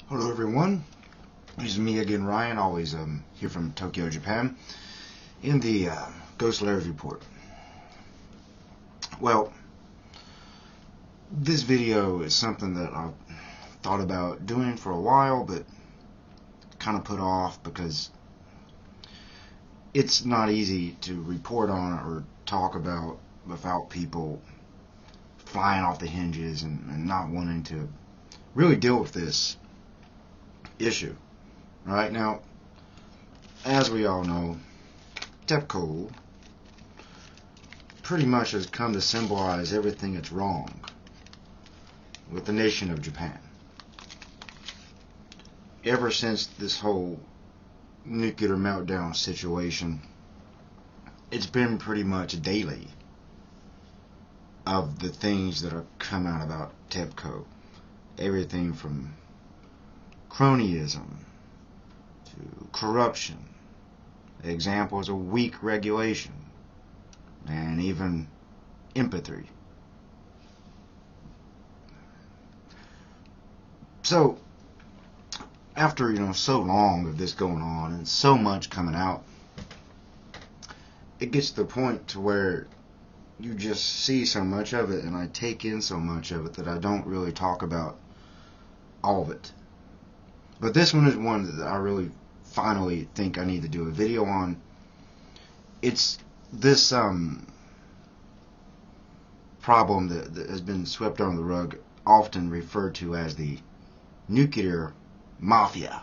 Hello everyone, this is me again, Ryan, always here from Tokyo, Japan, in the Ghost Layers report. Well, this video is something that I've thought about doing for a while, but kind of put off because it's not easy to report on or talk about without people flying off the hinges and not wanting to really deal with this issue. Right now, as we all know, Tepco pretty much has come to symbolize everything that's wrong with the nation of Japan. Ever since this whole nuclear meltdown situation, it's been pretty much daily of the things that are come out about Tepco. Everything from cronyism to corruption, examples of weak regulation, and even empathy. So, after so long of this going on and so much coming out, it gets to the point to where you just see so much of it, and I take in so much of it that I don't really talk about all of it. But this one is one that I really finally think I need to do a video on. It's this problem that has been swept under the rug, often referred to as the nuclear mafia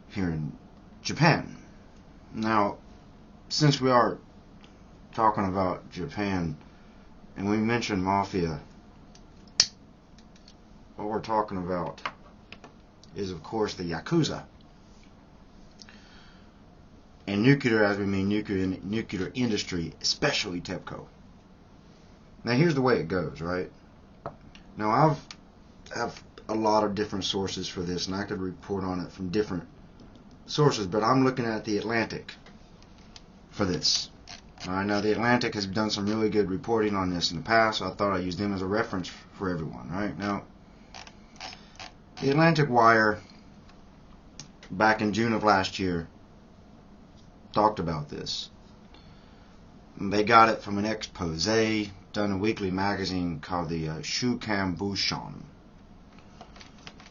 here in Japan. Now, since we are talking about Japan and we mentioned mafia, what we're talking about is, of course, the Yakuza. And nuclear, as we mean nuclear industry, especially Tepco. Now, here's the way it goes, right? Now, I have a lot of different sources for this, and I could report on it from different sources, but I'm looking at the Atlantic for this. All right, now, the Atlantic has done some really good reporting on this in the past, so I thought I'd use them as a reference for everyone, right? Now, the Atlantic Wire, back in June of last year, talked about this. They got it from an expose done in a weekly magazine called the Shukan Bushon.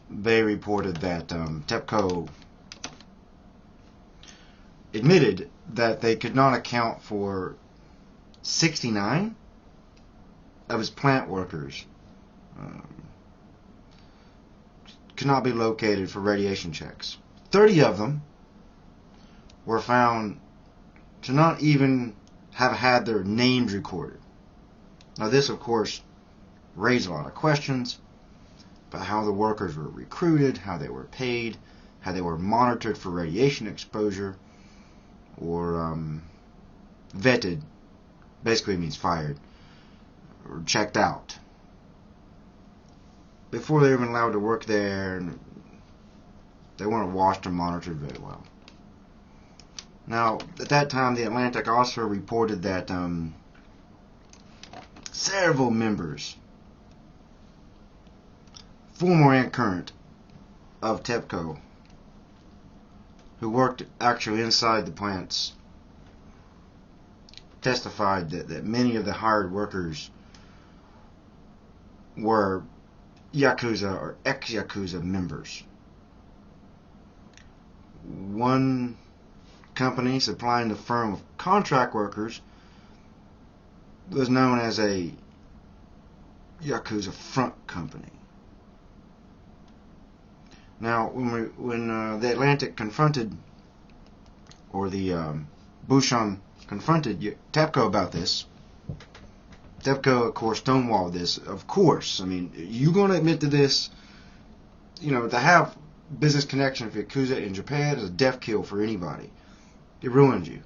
They reported that Tepco admitted that they could not account for 69 of its plant workers could not be located for radiation checks. 30 of them were found to not even have had their names recorded. Now, this, of course, raised a lot of questions about how the workers were recruited, how they were paid, how they were monitored for radiation exposure, or vetted, basically means fired, or checked out, before they were even allowed to work there, and they weren't watched or monitored very well. Now, at that time, the Atlantic also reported that several members, former and current, of Tepco, who worked actually inside the plants, testified that many of the hired workers were Yakuza or ex-Yakuza members. One company supplying the firm of contract workers was known as a Yakuza front company. Now, when the Atlantic confronted, or the Bushon confronted Tepco about this, Tepco, of course, stonewalled this. Of course, I mean, you going to admit to this? To have business connection with Yakuza in Japan is a death kill for anybody. It ruins you.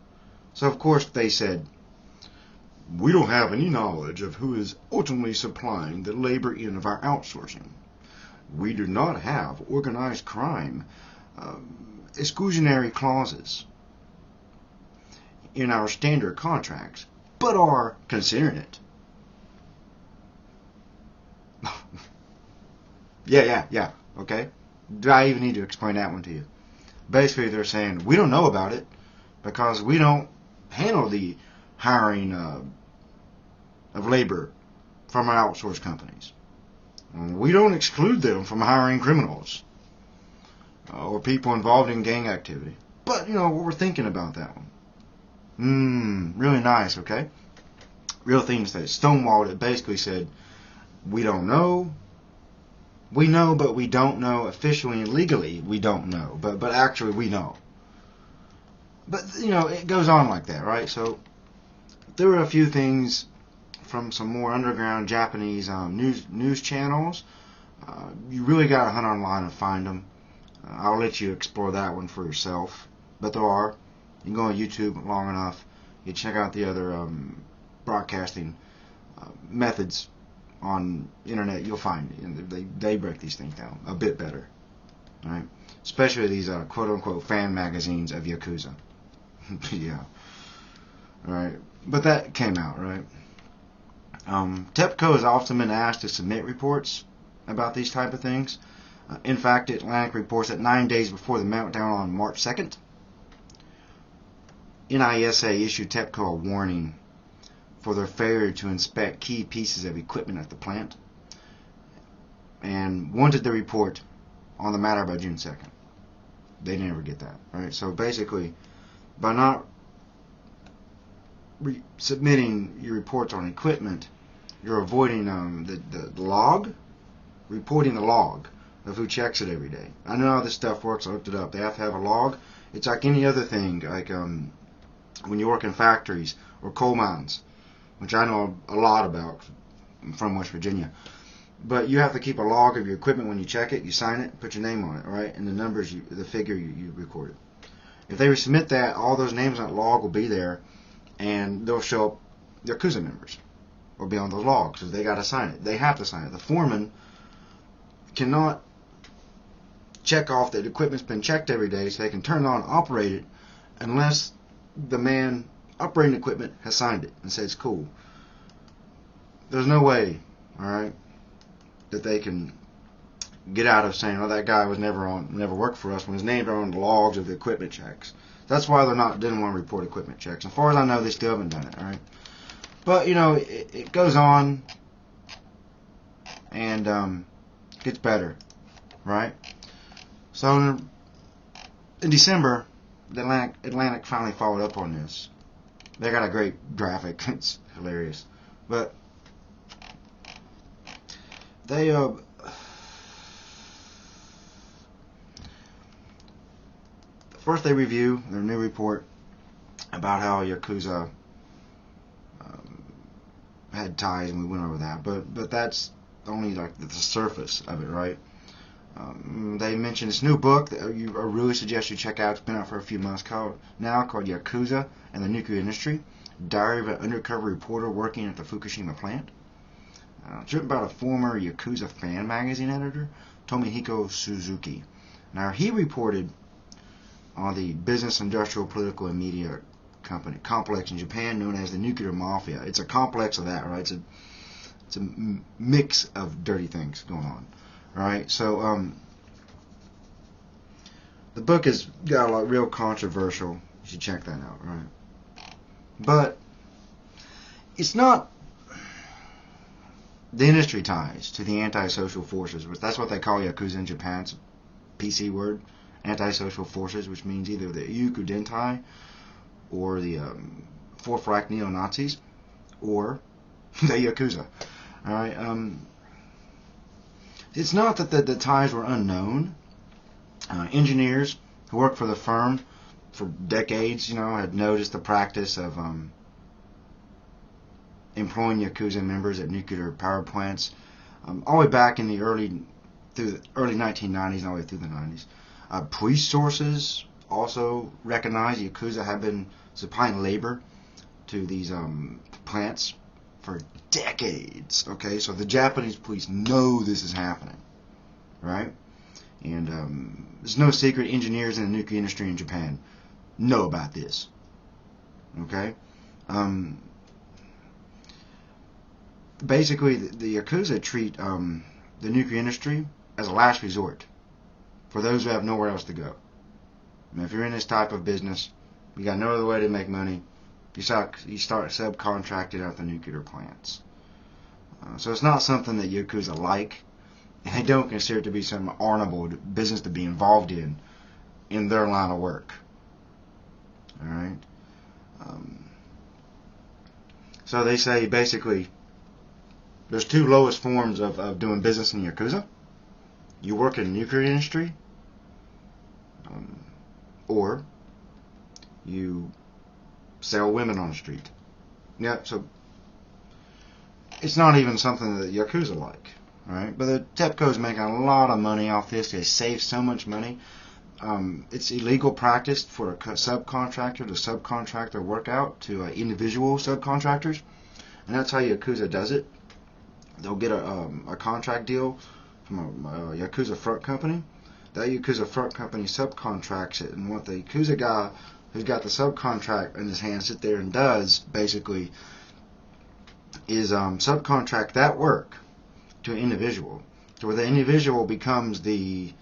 So, of course, they said, we don't have any knowledge of who is ultimately supplying the labor end of our outsourcing. We do not have organized crime exclusionary clauses in our standard contracts, but are considering it. Yeah. Okay? Do I even need to explain that one to you? Basically, they're saying we don't know about it because we don't handle the hiring of labor from our outsourced companies. We don't exclude them from hiring criminals or people involved in gang activity. But, what we're thinking about that one. Really nice, okay? Real things that stonewalled it basically said, we don't know. We know, but we don't know. Officially and legally, we don't know. But actually, we know. But, it goes on like that, right? So, there were a few things from some more underground Japanese news channels. You really got to hunt online and find them. I'll let you explore that one for yourself. But there are. You can go on YouTube long enough. You check out the other broadcasting methods on the internet. You'll find it. They break these things down a bit better. Right? Especially these quote-unquote fan magazines of Yakuza. Yeah. Alright. But that came out, right? Tepco has often been asked to submit reports about these type of things. In fact, Atlantic reports that 9 days before the meltdown on March 2nd, NISA issued Tepco a warning for their failure to inspect key pieces of equipment at the plant and wanted the report on the matter by June 2nd. They never get that. Right? So basically, by not submitting your reports on equipment, you're avoiding the log, reporting the log of who checks it every day. I know how this stuff works. I looked it up. They have to have a log. It's like any other thing, like when you work in factories or coal mines, which I know a lot about from West Virginia. But you have to keep a log of your equipment when you check it. You sign it, put your name on it, all right? And the numbers, the figure you recorded. If they resubmit that, all those names on that log will be there, and they'll show up Yakuza members will be on those logs because they got to sign it. They have to sign it. The foreman cannot check off that equipment's been checked every day so they can turn it on and operate it unless the man operating the equipment has signed it and said it's cool. There's no way, all right, that they can get out of saying, "Oh, that guy was never worked for us," when his name's on the logs of the equipment checks. That's why didn't want to report equipment checks. As far as I know, they still haven't done it. All right, but it goes on and gets better, right? So in December, the Atlantic finally followed up on this. They got a great graphic. It's hilarious, but they first they review their new report about how Yakuza had ties, and we went over that. But that's only like the surface of it, right? They mentioned this new book that I really suggest you check out. It's been out for a few months called Yakuza and the Nuclear Industry: Diary of an Undercover Reporter Working at the Fukushima Plant. It's written by a former Yakuza fan magazine editor, Tomohiko Suzuki. Now, he reported on the business, industrial, political, and media complex in Japan known as the nuclear mafia. It's a complex of that, right? It's a mix of dirty things going on, right? So the book has got a lot real controversial. You should check that out, right? But it's not the industry ties to the antisocial forces, which that's what they call Yakuza in Japan. It's a PC word, antisocial forces, which means either the Yukudentai or the Fourth Reich neo-Nazis or the Yakuza. All right. It's not that the ties were unknown. Engineers who worked for the firm for decades, had noticed the practice of employing Yakuza members at nuclear power plants all the way back in the early 1990s and all the way through the 90s. Police sources also recognized Yakuza had been supplying labor to these plants for decades. Okay, so the Japanese police know this is happening, right? And it's no secret engineers in the nuclear industry in Japan know about this. Okay? Basically, the Yakuza treat the nuclear industry as a last resort for those who have nowhere else to go. And if you're in this type of business, you got no other way to make money, you start subcontracting out the nuclear plants. So it's not something that Yakuza like, and they don't consider it to be some honorable business to be involved in their line of work. All right. So they say basically there's two lowest forms of doing business in Yakuza. You work in the nuclear industry, or you sell women on the street. Yeah, so it's not even something that Yakuza like, right? But the Tepco's making a lot of money off this. They save so much money. It's illegal practice for a subcontractor to subcontract their work out to individual subcontractors, and that's how Yakuza does it. They'll get a contract deal from a Yakuza front company. That Yakuza front company subcontracts it, and what the Yakuza guy who's got the subcontract in his hand sit there and does basically is subcontract that work to an individual, to where the individual becomes the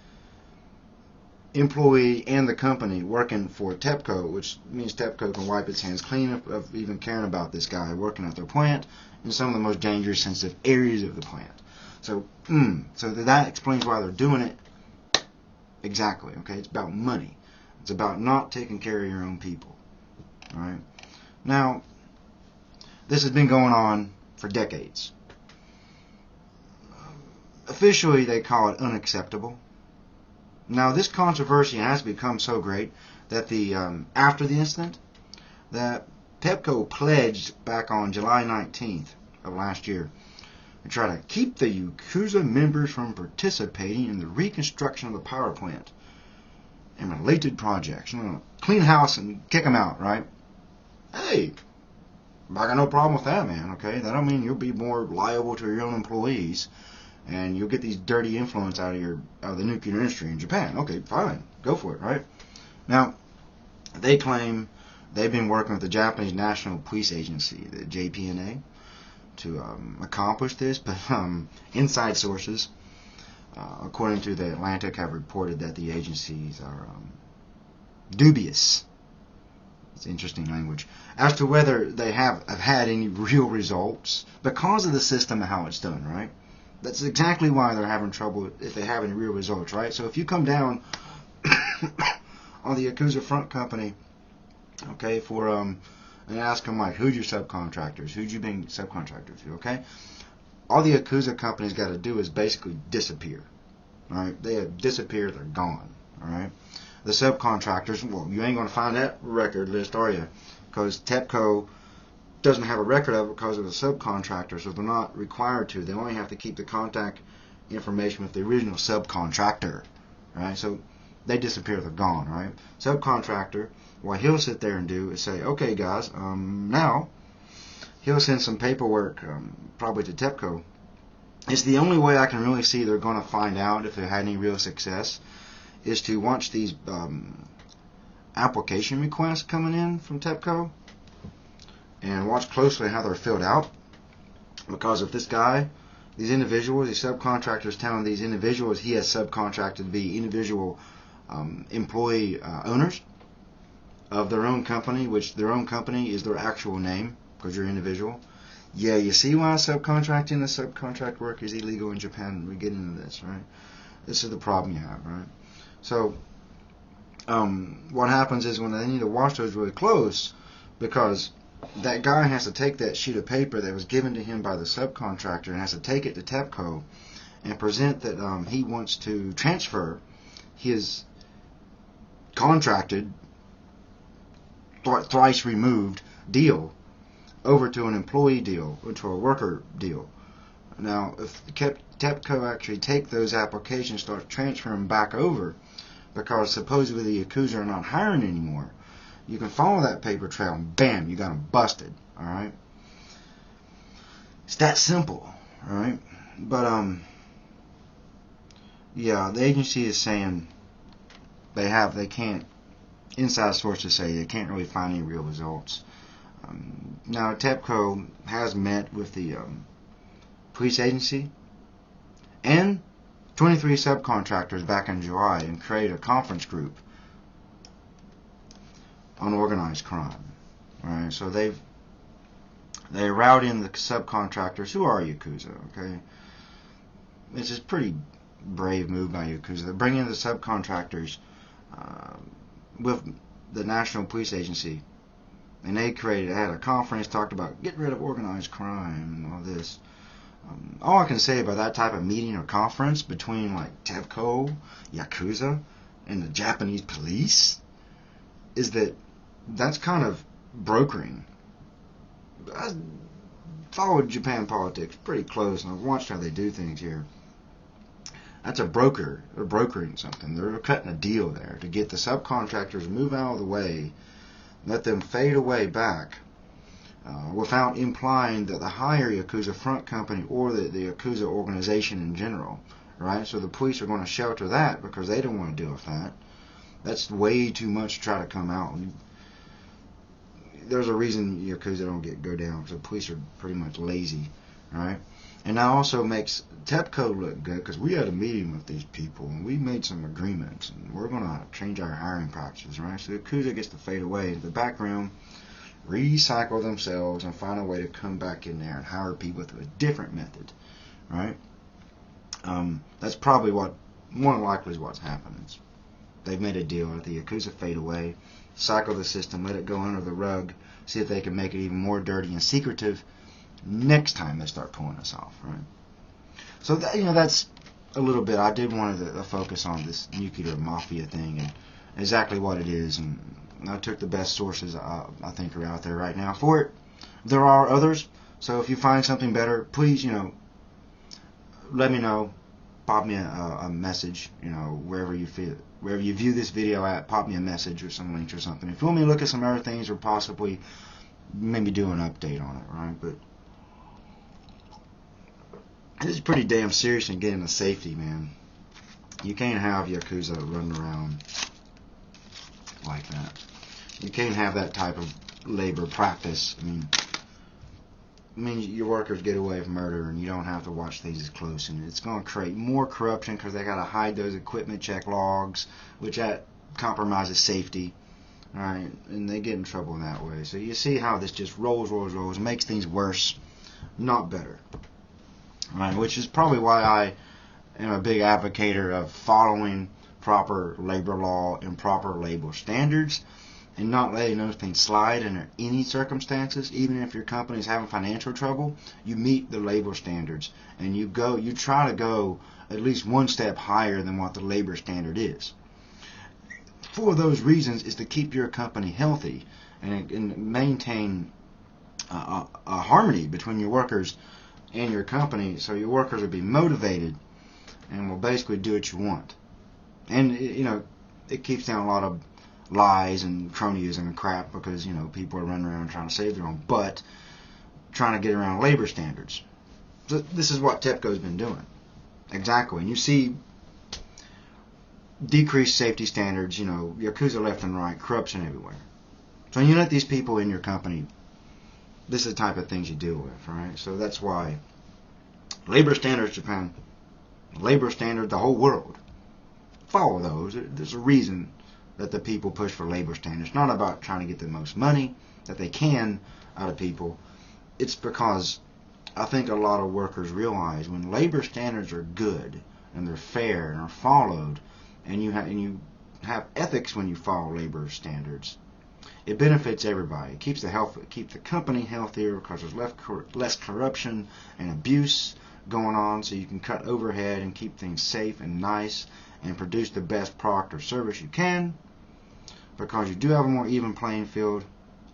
employee and the company working for Tepco, which means Tepco can wipe its hands clean of even caring about this guy working at their plant in some of the most dangerous, sensitive areas of the plant. So, so that explains why they're doing it. Exactly. Okay, it's about money. It's about not taking care of your own people. All right. Now, this has been going on for decades. Officially, they call it unacceptable. Now, this controversy has become so great that after the incident, that Tepco pledged back on July 19th of last year to try to keep the Yakuza members from participating in the reconstruction of the power plant and related projects. Clean house and kick them out, right? Hey, I got no problem with that, man, okay? That don't mean you'll be more liable to your own employees and you'll get these dirty influence out of the nuclear industry in Japan. Okay, fine. Go for it, right? Now, they claim they've been working with the Japanese National Police Agency, the JPNA, to accomplish this, but inside sources, according to the Atlantic, have reported that the agencies are dubious. It's interesting language as to whether they have had any real results because of the system and how it's done, right? That's exactly why they're having trouble if they have any real results, right? So if you come down on the Yakuza front company, okay, for and ask them like, who's your subcontractors? Who'd you been subcontractors to? Okay, all the Yakuza companies got to do is basically disappear. All right, they have disappeared. They're gone. All right, the subcontractors. Well, you ain't gonna find that record list, are you? Because Tepco doesn't have a record of it because of the subcontractor, so they're not required to. They only have to keep the contact information with the original subcontractor. Right, so they disappear. They're gone. Right, subcontractor. What he'll sit there and do is say, okay, guys, now he'll send some paperwork, probably to Tepco. It's the only way I can really see they're going to find out if they had any real success is to watch these application requests coming in from Tepco and watch closely how they're filled out. Because if this guy, these individuals, these subcontractors telling these individuals he has subcontracted to be individual employee owners of their own company, which their own company is their actual name because you're individual. Yeah, you see why subcontracting the subcontract work is illegal in Japan. We get into this, right? This is the problem you have, right? So what happens is when they need to watch those really close, because that guy has to take that sheet of paper that was given to him by the subcontractor and has to take it to Tepco and present that he wants to transfer his contracted thrice removed deal over to an employee deal, or to a worker deal. Now, if Tepco actually take those applications, start transferring back over, because supposedly the Yakuza are not hiring anymore, you can follow that paper trail and bam, you got them busted. All right, it's that simple. All right, but yeah, the agency is saying they can't. Inside sources say they can't really find any real results. Now, Tepco has met with the police agency and 23 subcontractors back in July and created a conference group on organized crime. Right? So they route in the subcontractors who are Yakuza. Okay, it's a pretty brave move by Yakuza. They bring in the subcontractors with the National Police Agency, and they had a conference, talked about get rid of organized crime and all this. All I can say about that type of meeting or conference between like Tepco, Yakuza, and the Japanese police is that that's kind of brokering. I followed Japan politics pretty close, and I've watched how they do things here. That's a broker. They're brokering something. They're cutting a deal there to get the subcontractors to move out of the way, let them fade away back, without implying that the higher Yakuza front company or the Yakuza organization in general, right? So the police are going to shelter that because they don't want to deal with that. That's way too much to try to come out. There's a reason Yakuza don't go down, because the police are pretty much lazy, right? And that also makes Tepco look good, because we had a meeting with these people and we made some agreements and we're going to change our hiring practices, right? So Yakuza gets to fade away into the background, recycle themselves, and find a way to come back in there and hire people through a different method, right? That's probably more than likely is what's happened. They've made a deal, let the Yakuza fade away, cycle the system, let it go under the rug, see if they can make it even more dirty and secretive next time they start pulling us off, right? So that's a little bit. I did want to focus on this nuclear mafia thing and exactly what it is, and I took the best sources I think are out there right now for it. There are others, so if you find something better, please, let me know. Pop me a message, wherever you view this video at, pop me a message or some links or something. If you want me to look at some other things or possibly maybe do an update on it, right? But this is pretty damn serious in getting to safety, man. You can't have Yakuza running around like that. You can't have that type of labor practice. I mean, your workers get away with murder, and you don't have to watch things as close, and it's going to create more corruption because they got to hide those equipment check logs, which that compromises safety, right? And they get in trouble in that way. So you see how this just rolls, makes things worse, not better, right? Which is probably why I am a big advocate of following proper labor law and proper labor standards, and not letting those things slide under any circumstances. Even if your company is having financial trouble, you meet the labor standards, and you try to go at least one step higher than what the labor standard is. For those reasons is to keep your company healthy and maintain a harmony between your workers and your company, so your workers will be motivated and will basically do what you want. And it keeps down a lot of lies and cronyism and crap, because people are running around trying to save their own butt, trying to get around labor standards. So this is what Tepco's been doing exactly, and you see decreased safety standards, Yakuza left and right, corruption everywhere. So when you let these people in your company, this is the type of things you deal with, right? So that's why labor standards, Japan, labor standard, the whole world, follow those. There's a reason that the people push for labor standards. It's not about trying to get the most money that they can out of people. It's because I think a lot of workers realize when labor standards are good and they're fair and are followed, and you have ethics when you follow labor standards, it benefits everybody. It keeps the company healthier because there's less corruption and abuse going on, so you can cut overhead and keep things safe and nice and produce the best product or service you can, because you do have a more even playing field,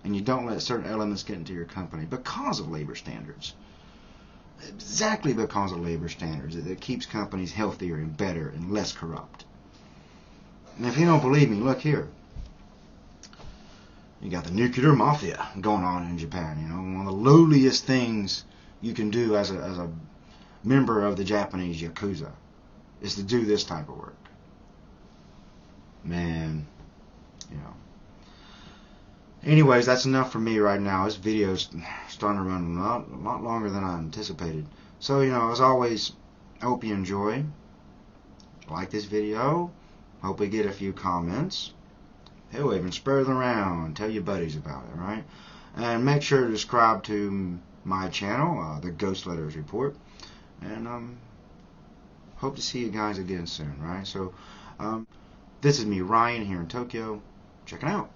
and you don't let certain elements get into your company because of labor standards. Exactly because of labor standards, it keeps companies healthier and better and less corrupt. And if you don't believe me, look here. You got the nuclear mafia going on in Japan. One of the lowliest things you can do as a member of the Japanese Yakuza is to do this type of work. Man, Anyways, that's enough for me right now. This video's starting to run a lot longer than I anticipated. So, as always, I hope you enjoy. like this video. Hope we get a few comments. Hell, even spread it around. Tell your buddies about it, right? And make sure to subscribe to my channel, the Ghost Letters Report. And hope to see you guys again soon, right? So, this is me, Ryan, here in Tokyo. Checking out.